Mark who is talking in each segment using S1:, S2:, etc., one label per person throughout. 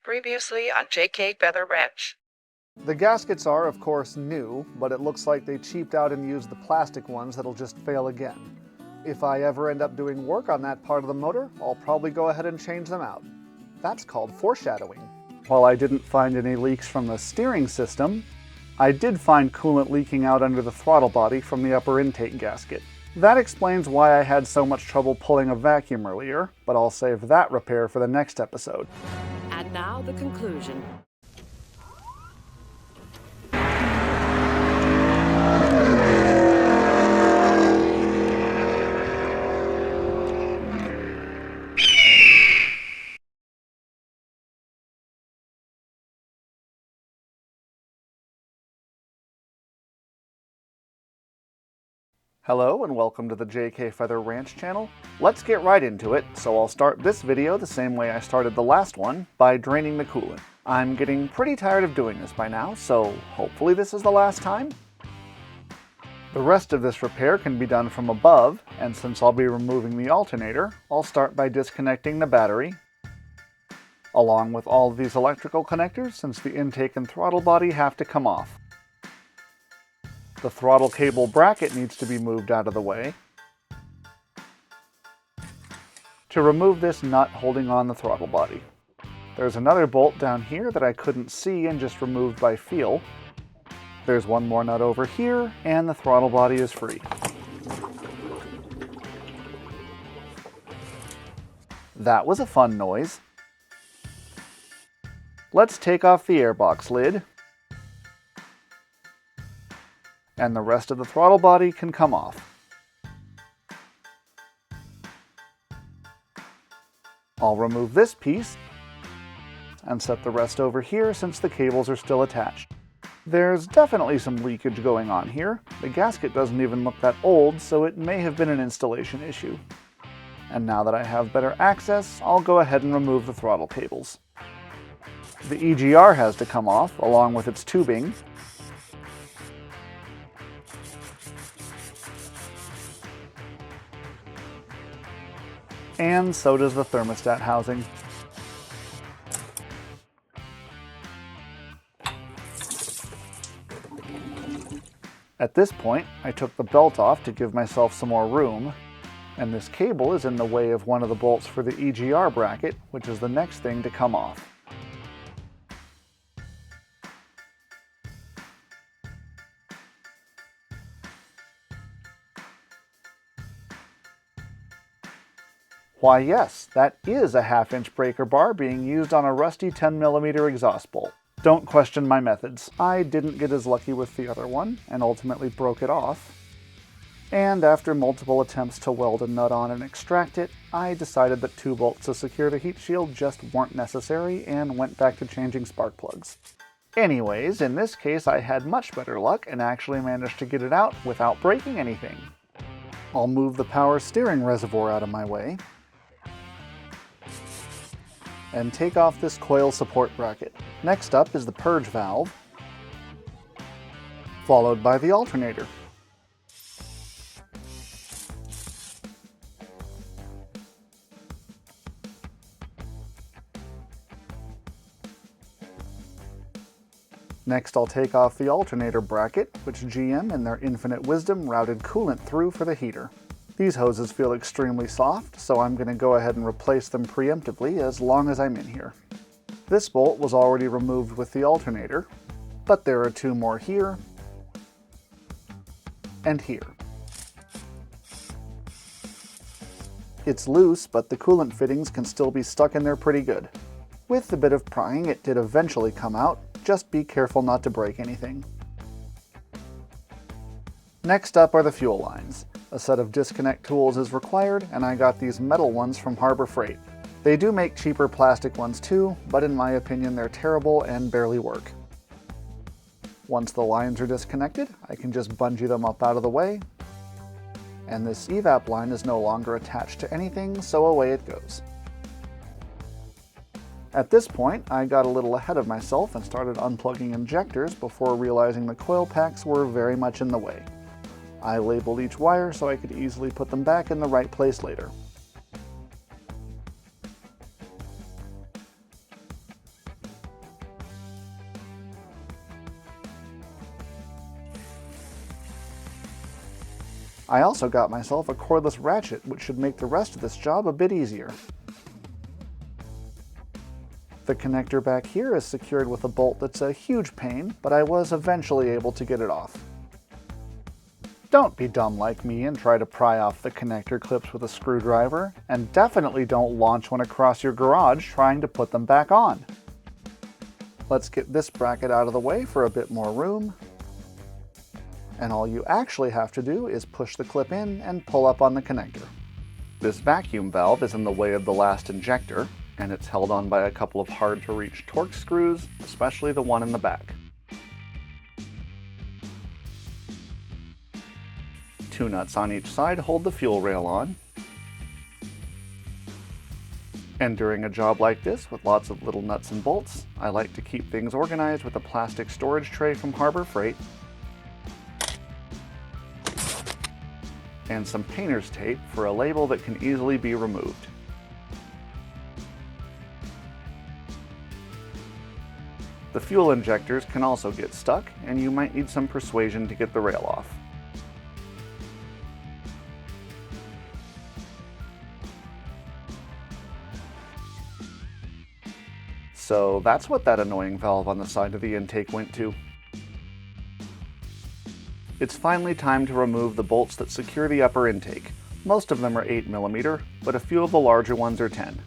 S1: Previously on JK Feather Ranch.
S2: The gaskets are, of course, new, but it looks like they cheaped out and used the plastic ones that'll just fail again. If I ever end up doing work on that part of the motor, I'll probably go ahead and change them out. That's called foreshadowing. While I didn't find any leaks from the steering system, I did find coolant leaking out under the throttle body from the upper intake gasket. That explains why I had so much trouble pulling a vacuum earlier, but I'll save that repair for the next episode.
S3: And now the conclusion.
S2: Hello and welcome to the JK Feather Ranch channel. Let's get right into it, so I'll start this video the same way I started the last one, by draining the coolant. I'm getting pretty tired of doing this by now, so hopefully this is the last time. The rest of this repair can be done from above, and since I'll be removing the alternator, I'll start by disconnecting the battery, along with all of these electrical connectors, since the intake and throttle body have to come off. The throttle cable bracket needs to be moved out of the way. To remove this nut holding on the throttle body. There's another bolt down here that I couldn't see and just removed by feel. There's one more nut over here, and the throttle body is free. That was a fun noise. Let's take off the airbox lid. And the rest of the throttle body can come off. I'll remove this piece and set the rest over here since the cables are still attached. There's definitely some leakage going on here. The gasket doesn't even look that old, so it may have been an installation issue. And now that I have better access, I'll go ahead and remove the throttle cables. The EGR has to come off, along with its tubing. And so does the thermostat housing. At this point, I took the belt off to give myself some more room, and this cable is in the way of one of the bolts for the EGR bracket, which is the next thing to come off. Why yes, that is a 1/2-inch breaker bar being used on a rusty 10mm exhaust bolt. Don't question my methods. I didn't get as lucky with the other one, and ultimately broke it off. And after multiple attempts to weld a nut on and extract it, I decided that 2 bolts to secure the heat shield just weren't necessary and went back to changing spark plugs. Anyways, in this case I had much better luck and actually managed to get it out without breaking anything. I'll move the power steering reservoir out of my way, and take off this coil support bracket. Next up is the purge valve, followed by the alternator. Next I'll take off the alternator bracket, which GM in their infinite wisdom routed coolant through for the heater. These hoses feel extremely soft, so I'm going to go ahead and replace them preemptively as long as I'm in here. This bolt was already removed with the alternator, but there are 2 more here and here. It's loose, but the coolant fittings can still be stuck in there pretty good. With a bit of prying, it did eventually come out. Just be careful not to break anything. Next up are the fuel lines. A set of disconnect tools is required, and I got these metal ones from Harbor Freight. They do make cheaper plastic ones too, but in my opinion they're terrible and barely work. Once the lines are disconnected, I can just bungee them up out of the way, and this evap line is no longer attached to anything, so away it goes. At this point, I got a little ahead of myself and started unplugging injectors before realizing the coil packs were very much in the way. I labeled each wire so I could easily put them back in the right place later. I also got myself a cordless ratchet, which should make the rest of this job a bit easier. The connector back here is secured with a bolt that's a huge pain, but I was eventually able to get it off. Don't be dumb like me and try to pry off the connector clips with a screwdriver, and definitely don't launch one across your garage trying to put them back on. Let's get this bracket out of the way for a bit more room. And all you actually have to do is push the clip in and pull up on the connector. This vacuum valve is in the way of the last injector, and it's held on by a couple of hard-to-reach Torx screws, especially the one in the back. 2 nuts on each side hold the fuel rail on. And during a job like this, with lots of little nuts and bolts, I like to keep things organized with a plastic storage tray from Harbor Freight and some painter's tape for a label that can easily be removed. The fuel injectors can also get stuck, and you might need some persuasion to get the rail off. So that's what that annoying valve on the side of the intake went to. It's finally time to remove the bolts that secure the upper intake. Most of them are 8mm, but a few of the larger ones are 10.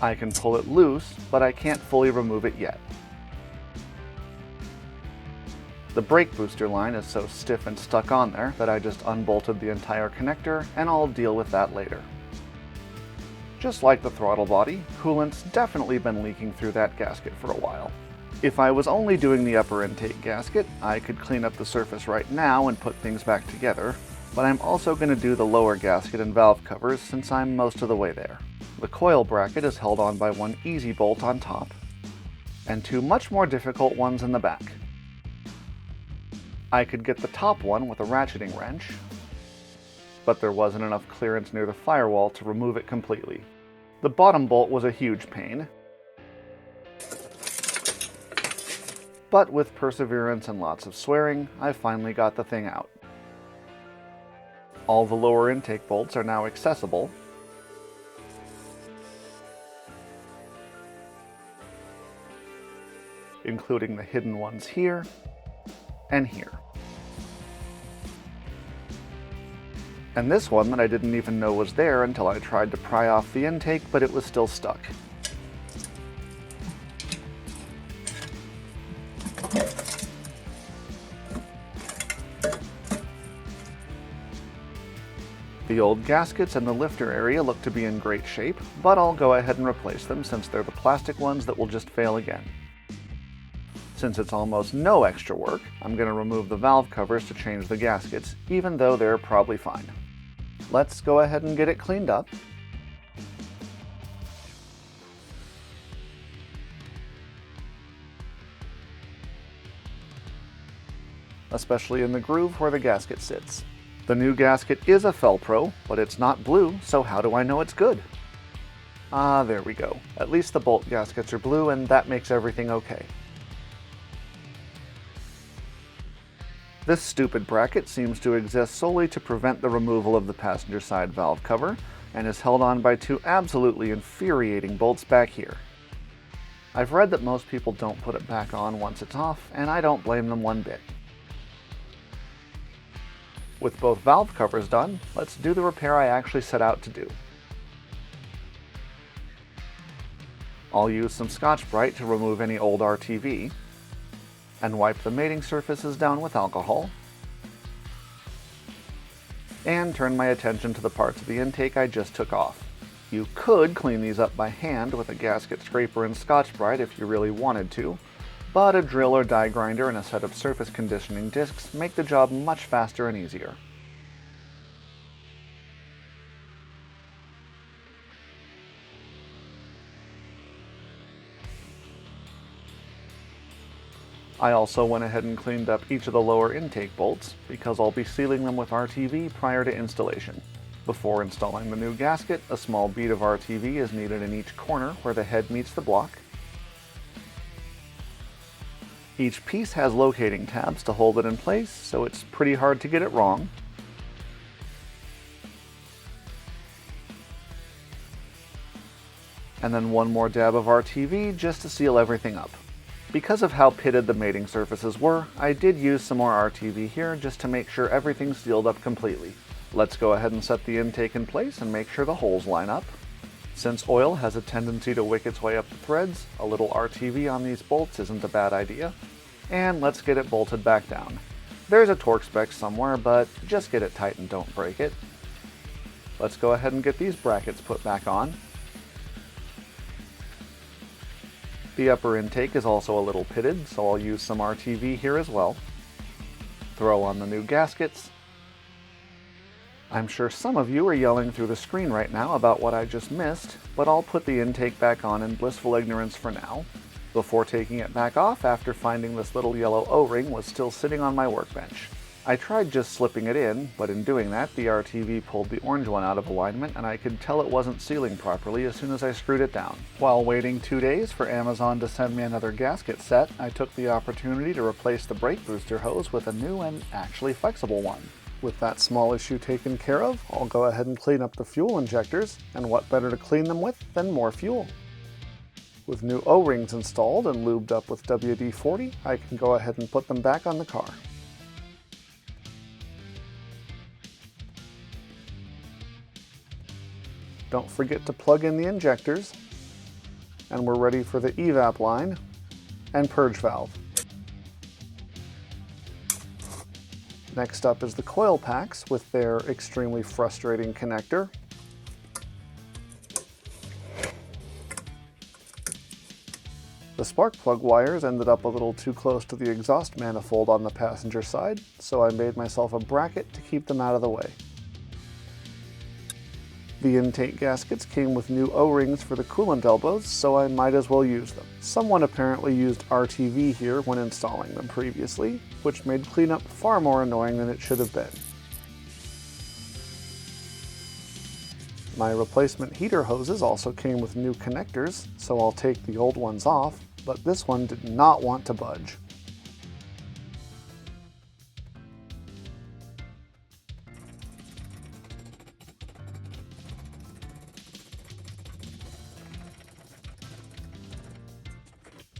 S2: I can pull it loose, but I can't fully remove it yet. The brake booster line is so stiff and stuck on there that I just unbolted the entire connector, and I'll deal with that later. Just like the throttle body, coolant's definitely been leaking through that gasket for a while. If I was only doing the upper intake gasket, I could clean up the surface right now and put things back together, but I'm also going to do the lower gasket and valve covers since I'm most of the way there. The coil bracket is held on by one easy bolt on top, and 2 much more difficult ones in the back. I could get the top one with a ratcheting wrench, but there wasn't enough clearance near the firewall to remove it completely. The bottom bolt was a huge pain, but with perseverance and lots of swearing, I finally got the thing out. All the lower intake bolts are now accessible, including the hidden ones here and here. And this one that I didn't even know was there until I tried to pry off the intake, but it was still stuck. The old gaskets and the lifter area look to be in great shape, but I'll go ahead and replace them since they're the plastic ones that will just fail again. Since it's almost no extra work, I'm going to remove the valve covers to change the gaskets, even though they're probably fine. Let's go ahead and get it cleaned up. Especially in the groove where the gasket sits. The new gasket is a Felpro, but it's not blue, so how do I know it's good? Ah, there we go. At least the bolt gaskets are blue, and that makes everything okay. This stupid bracket seems to exist solely to prevent the removal of the passenger side valve cover, and is held on by 2 absolutely infuriating bolts back here. I've read that most people don't put it back on once it's off, and I don't blame them one bit. With both valve covers done, let's do the repair I actually set out to do. I'll use some Scotch-Brite to remove any old RTV, and wipe the mating surfaces down with alcohol, and turn my attention to the parts of the intake I just took off. You could clean these up by hand with a gasket scraper and Scotch-Brite if you really wanted to, but a drill or die grinder and a set of surface conditioning discs make the job much faster and easier. I also went ahead and cleaned up each of the lower intake bolts because I'll be sealing them with RTV prior to installation. Before installing the new gasket, a small bead of RTV is needed in each corner where the head meets the block. Each piece has locating tabs to hold it in place, so it's pretty hard to get it wrong. And then one more dab of RTV just to seal everything up. Because of how pitted the mating surfaces were, I did use some more RTV here just to make sure everything sealed up completely. Let's go ahead and set the intake in place and make sure the holes line up. Since oil has a tendency to wick its way up the threads, a little RTV on these bolts isn't a bad idea. And let's get it bolted back down. There's a torque spec somewhere, but just get it tight and don't break it. Let's go ahead and get these brackets put back on. The upper intake is also a little pitted, so I'll use some RTV here as well. Throw on the new gaskets. I'm sure some of you are yelling through the screen right now about what I just missed, but I'll put the intake back on in blissful ignorance for now, before taking it back off after finding this little yellow O-ring was still sitting on my workbench. I tried just slipping it in, but in doing that, the RTV pulled the orange one out of alignment and I could tell it wasn't sealing properly as soon as I screwed it down. While waiting 2 days for Amazon to send me another gasket set, I took the opportunity to replace the brake booster hose with a new and actually flexible one. With that small issue taken care of, I'll go ahead and clean up the fuel injectors, and what better to clean them with than more fuel. With new O-rings installed and lubed up with WD-40, I can go ahead and put them back on the car. Don't forget to plug in the injectors, and we're ready for the evap line and purge valve. Next up is the coil packs with their extremely frustrating connector. The spark plug wires ended up a little too close to the exhaust manifold on the passenger side, so I made myself a bracket to keep them out of the way. The intake gaskets came with new O-rings for the coolant elbows, so I might as well use them. Someone apparently used RTV here when installing them previously, which made cleanup far more annoying than it should have been. My replacement heater hoses also came with new connectors, so I'll take the old ones off, but this one did not want to budge.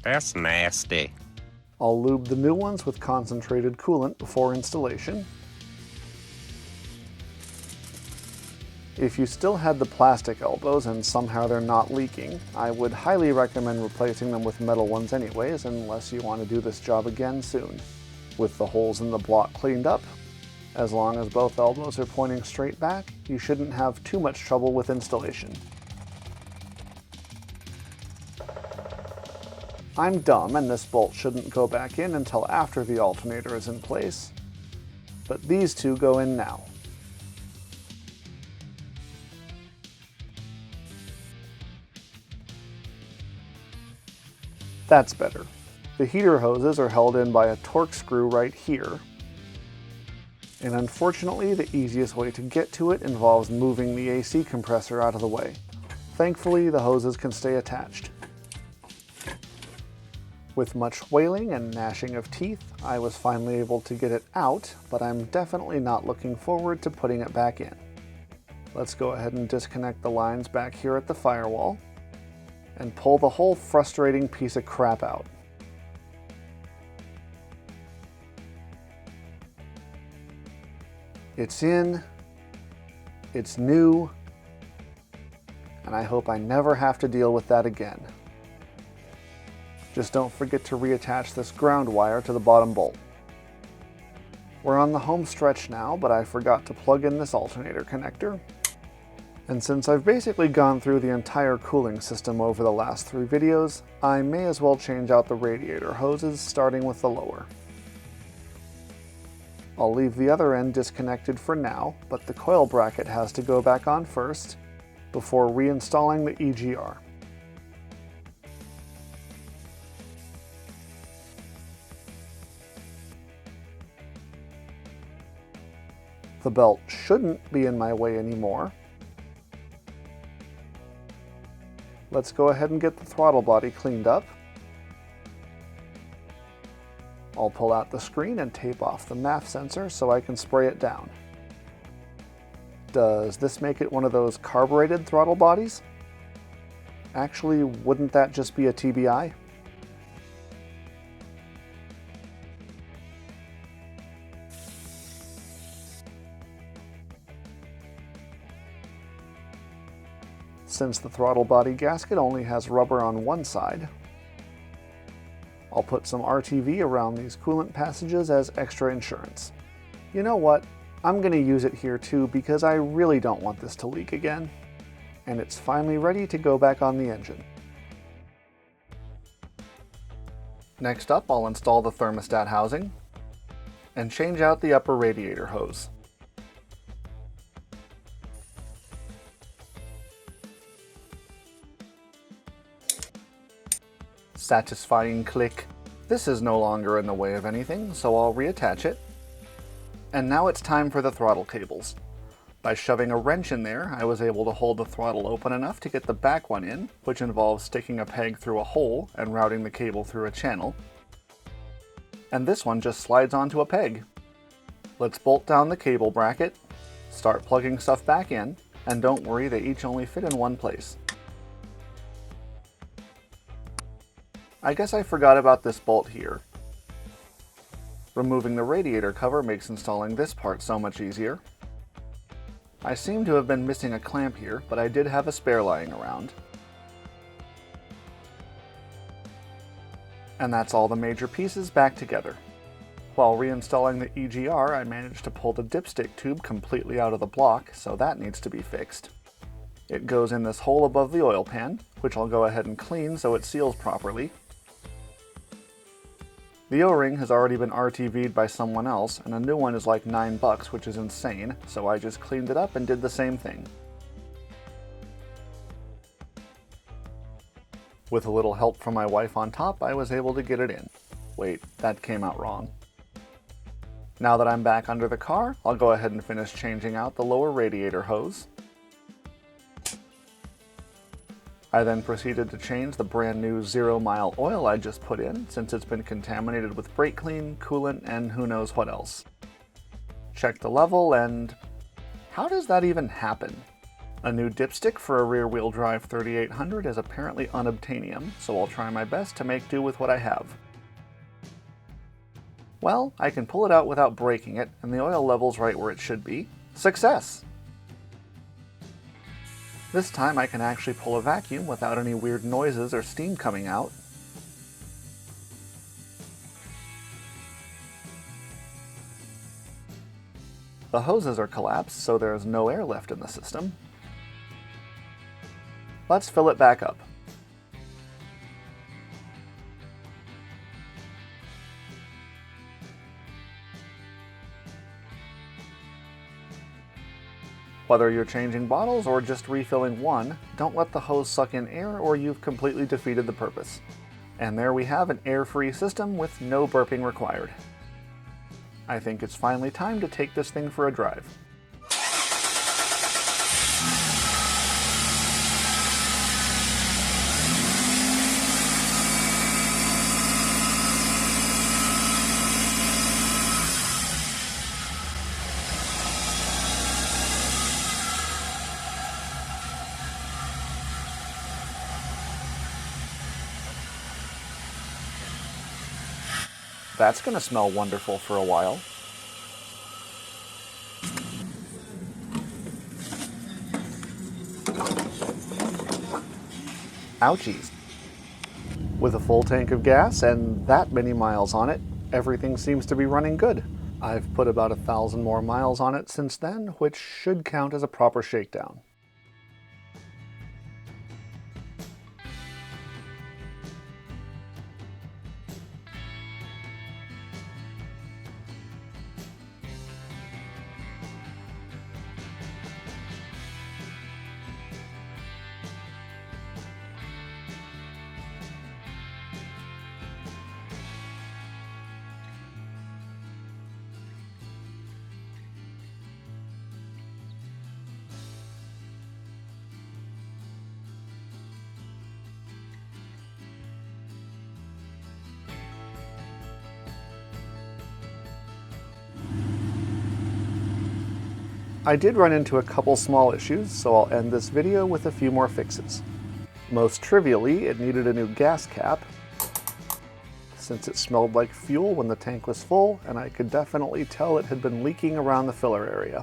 S4: That's nasty.
S2: I'll lube the new ones with concentrated coolant before installation. If you still had the plastic elbows and somehow they're not leaking, I would highly recommend replacing them with metal ones anyways, unless you want to do this job again soon. With the holes in the block cleaned up, as long as both elbows are pointing straight back, you shouldn't have too much trouble with installation. I'm dumb and this bolt shouldn't go back in until after the alternator is in place, but these two go in now. That's better. The heater hoses are held in by a torque screw right here, and unfortunately the easiest way to get to it involves moving the AC compressor out of the way. Thankfully the hoses can stay attached. With much wailing and gnashing of teeth, I was finally able to get it out, but I'm definitely not looking forward to putting it back in. Let's go ahead and disconnect the lines back here at the firewall and pull the whole frustrating piece of crap out. It's in, it's new, and I hope I never have to deal with that again. Just don't forget to reattach this ground wire to the bottom bolt. We're on the home stretch now, but I forgot to plug in this alternator connector. And since I've basically gone through the entire cooling system over the last 3 videos, I may as well change out the radiator hoses, starting with the lower. I'll leave the other end disconnected for now, but the coil bracket has to go back on first, before reinstalling the EGR. The belt shouldn't be in my way anymore. Let's go ahead and get the throttle body cleaned up. I'll pull out the screen and tape off the MAF sensor so I can spray it down. Does this make it one of those carbureted throttle bodies? Actually, wouldn't that just be a TBI? Since the throttle body gasket only has rubber on one side, I'll put some RTV around these coolant passages as extra insurance. You know what? I'm going to use it here too because I really don't want this to leak again. And it's finally ready to go back on the engine. Next up, I'll install the thermostat housing and change out the upper radiator hose. Satisfying click. This is no longer in the way of anything, so I'll reattach it. And now it's time for the throttle cables. By shoving a wrench in there, I was able to hold the throttle open enough to get the back one in, which involves sticking a peg through a hole and routing the cable through a channel. And this one just slides onto a peg. Let's bolt down the cable bracket, start plugging stuff back in, and don't worry, they each only fit in one place. I guess I forgot about this bolt here. Removing the radiator cover makes installing this part so much easier. I seem to have been missing a clamp here, but I did have a spare lying around. And that's all the major pieces back together. While reinstalling the EGR, I managed to pull the dipstick tube completely out of the block, so that needs to be fixed. It goes in this hole above the oil pan, which I'll go ahead and clean so it seals properly. The O-ring has already been RTV'd by someone else, and a new one is like $9, which is insane, so I just cleaned it up and did the same thing. With a little help from my wife on top, I was able to get it in. Wait, that came out wrong. Now that I'm back under the car, I'll go ahead and finish changing out the lower radiator hose. I then proceeded to change the brand new 0-mile oil I just put in, since it's been contaminated with brake clean, coolant, and who knows what else. Check the level and... how does that even happen? A new dipstick for a rear-wheel drive 3800 is apparently unobtainium, so I'll try my best to make do with what I have. Well, I can pull it out without breaking it, and the oil level's right where it should be. Success! This time I can actually pull a vacuum without any weird noises or steam coming out. The hoses are collapsed, so there's no air left in the system. Let's fill it back up. Whether you're changing bottles or just refilling one, don't let the hose suck in air or you've completely defeated the purpose. And there we have an air-free system with no burping required. I think it's finally time to take this thing for a drive. That's gonna smell wonderful for a while. Ouchies. With a full tank of gas and that many miles on it, everything seems to be running good. I've put about 1,000 more miles on it since then, which should count as a proper shakedown. I did run into a couple small issues, so I'll end this video with a few more fixes. Most trivially, it needed a new gas cap, since it smelled like fuel when the tank was full, and I could definitely tell it had been leaking around the filler area.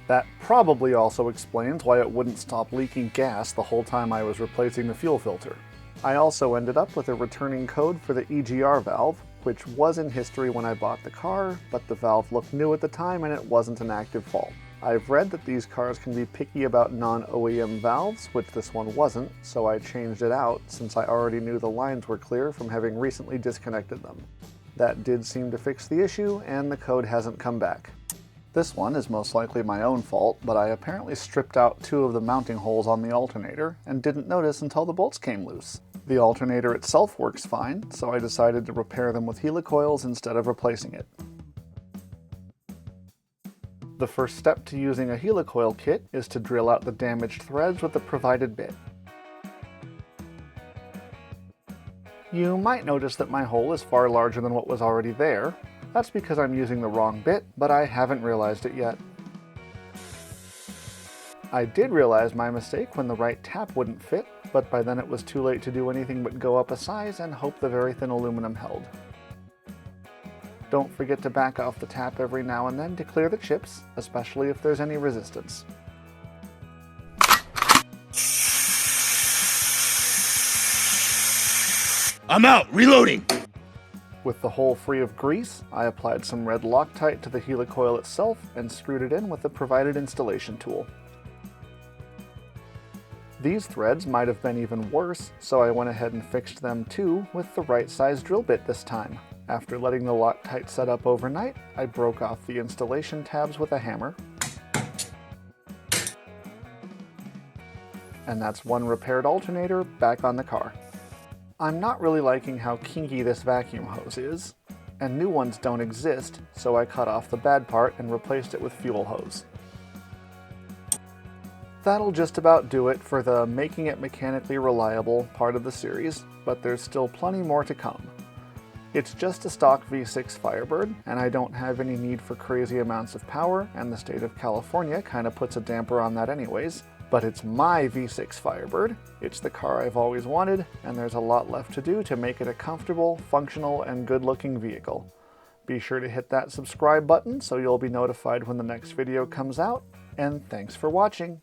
S2: That probably also explains why it wouldn't stop leaking gas the whole time I was replacing the fuel filter. I also ended up with a returning code for the EGR valve, which was in history when I bought the car, but the valve looked new at the time and it wasn't an active fault. I've read that these cars can be picky about non-OEM valves, which this one wasn't, so I changed it out since I already knew the lines were clear from having recently disconnected them. That did seem to fix the issue, and the code hasn't come back. This one is most likely my own fault, but I apparently stripped out 2 of the mounting holes on the alternator and didn't notice until the bolts came loose. The alternator itself works fine, so I decided to repair them with helicoils instead of replacing it. The first step to using a helicoil kit is to drill out the damaged threads with the provided bit. You might notice that my hole is far larger than what was already there. That's because I'm using the wrong bit, but I haven't realized it yet. I did realize my mistake when the right tap wouldn't fit, but by then it was too late to do anything but go up a size and hope the very thin aluminum held. Don't forget to back off the tap every now and then to clear the chips, especially if there's any resistance.
S5: I'm out! Reloading!
S2: With the hole free of grease, I applied some red Loctite to the helicoil itself and screwed it in with the provided installation tool. These threads might have been even worse, so I went ahead and fixed them too with the right size drill bit this time. After letting the Loctite set up overnight, I broke off the installation tabs with a hammer. And that's one repaired alternator back on the car. I'm not really liking how kinky this vacuum hose is, and new ones don't exist, so I cut off the bad part and replaced it with fuel hose. That'll just about do it for the making it mechanically reliable part of the series, but there's still plenty more to come. It's just a stock V6 Firebird, and I don't have any need for crazy amounts of power, and the state of California kinda puts a damper on that anyways. But it's my V6 Firebird, it's the car I've always wanted, and there's a lot left to do to make it a comfortable, functional, and good-looking vehicle. Be sure to hit that subscribe button so you'll be notified when the next video comes out, and thanks for watching!